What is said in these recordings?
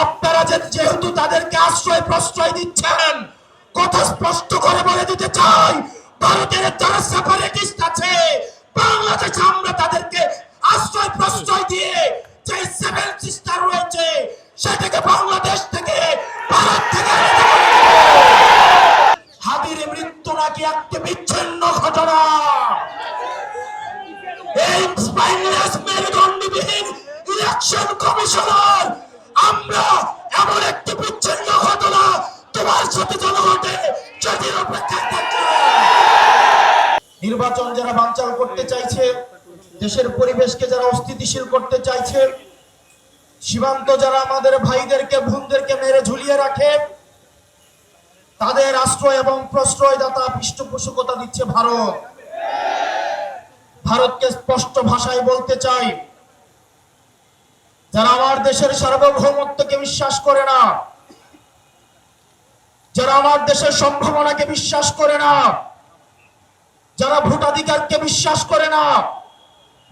আপনারা যেহেতু তাদেরকে আশ্রয় প্রশ্রয় দিচ্ছেন, কথা স্পষ্ট করে বলে দিতে চাই, ভারতের যারা সেপারেটিস্ট আছে বাংলাদেশে আমরা তাদেরকে আশ্রয় প্রশ্রয় দিয়ে যে সেভেন সিস্টার রয়েছে সেটাকে বাংলাদেশ থেকে, ভারত থেকে হাদির মৃত্যু নাকি একটি বিচ্ছিন্ন ঘটনা। এই স্পাইনলেস মেরুদণ্ডবিহীন ইলেকশন কমিশনার, আমরা এমন একটি বিচ্ছিন্ন ঘটনা তোমার সাথে জনগণে সেটির অপেক্ষায় থাকছে। নির্বাচন যারা বানচাল করতে চাইছে, দেশের পরিবেশকে যারা অস্থিতিশীল করতে চাইছে, সীমান্ত যারা আমাদের ভাইদেরকে বোনদেরকে মেরে ঝুলিয়ে রাখে, তাদের আশ্রয় এবং প্রশ্রয়দাতা পৃষ্ঠপোষকতা দিচ্ছে ভারত। ভারতকে স্পষ্ট ভাষায় বলতে চাই, যারা আমার দেশের সার্বভৌমত্বকে বিশ্বাস করে না, যারা আমার দেশের সম্ভাবনাকে বিশ্বাস করে না, যারা ভোটাধিকারকে বিশ্বাস করে না,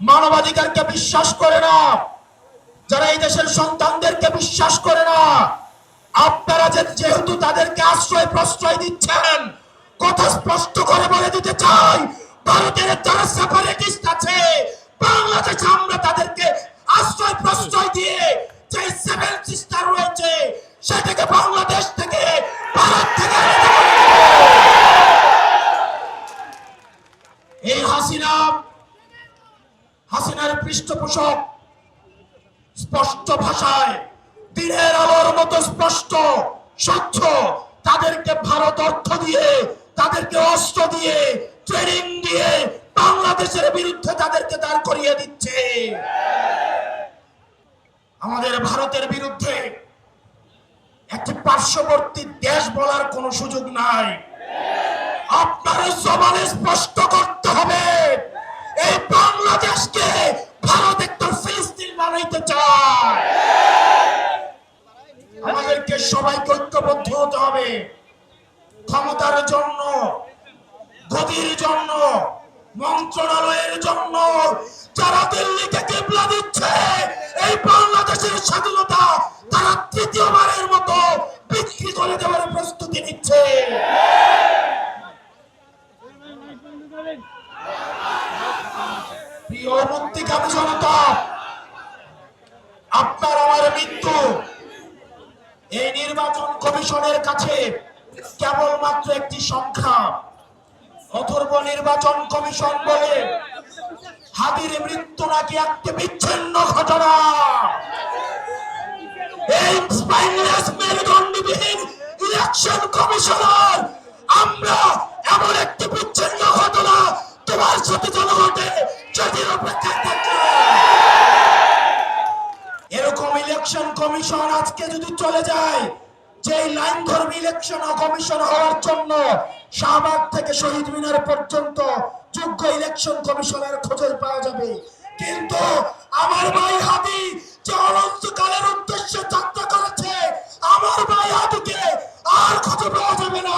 মানবাধিকারকে বিশ্বাস করে না, যারা এই দেশের সন্তানদেরকে বিশ্বাস করে না, আপনারা যেহেতু তাদেরকে আশ্রয় প্রশ্রয় দিচ্ছেন, কথা স্পষ্ট করে বলে দিতে চাই, ভারতের যারা সেপারেটিস্ট আছে বাংলাদেশে আমরা তাদেরকে আশ্রয় প্রশ্রয় দিয়ে যে সেভেন সিস্টার রয়েছে সেটাকে বাংলাদেশ থেকে, ভারত থেকে এই হাসিনার পৃষ্ঠপোষক স্পষ্ট ভাষায় দিনের আলোর মতো স্পষ্ট স্বচ্ছ, তাদেরকে ভারত অর্থ দিয়ে, তাদেরকে অস্ত্র দিয়ে, ট্রেনিং দিয়ে বাংলাদেশের বিরুদ্ধে তাদেরকে দাঁড় করিয়ে দিচ্ছে। আমাদের ভারতের বিরুদ্ধে একটি পার্শ্ববর্তী দেশ বলার কোনো সুযোগ নাই। আপনার জবানে স্পষ্ট করতে হবে, এই বাংলাদেশকে ভারত একটা ফিলিস্তিন বানাইতে চায়। আমাদেরকে সবাইকে ঐক্যবদ্ধ হতে হবে। ক্ষমতার জন্য, গদির জন্য, মন্ত্রণালয়ের জন্য যারা দিল্লিকে কিবলা দিচ্ছে, এই বাংলাদেশের স্বাধীনতা তারা তৃতীয়বারের মতো বিক্রি করে দেওয়ার প্রস্তুতি নিচ্ছে। প্রিয় মুক্তিকামী জনতা, আপনার আমার মৃত্যু এই নির্বাচন কমিশনের কাছে কেবলমাত্র একটি সংখ্যা। অথর্ব নির্বাচন কমিশন বলে হাদির মৃত্যু নাকি একটি বিচ্ছিন্ন ঘটনা। এই স্পাইনলেস মেরুদণ্ডবিহীন ইলেকশন কমিশনার, আমরা এমন একটি বিচ্ছিন্ন ঘটনা তোমার সাথে জনগণে সেটির অপেক্ষায় থাকছে। এরকম ইলেকশন কমিশন আজকে যদি চলে যায়, যে লাইন ধর্মী ইলেকশন কমিশন হওয়ার জন্য শাহবাগ থেকে শহীদ মিনার পর্যন্ত যোগ্য ইলেকশন কমিশনের খোঁজে পাওয়া যাবে, কিন্তু আমার ভাই হাদি যে অনন্তকালের উদ্দেশ্যে যাত্রা করেছে, আমার ভাই হাদিকে আর খুঁজে পাওয়া যাবে না।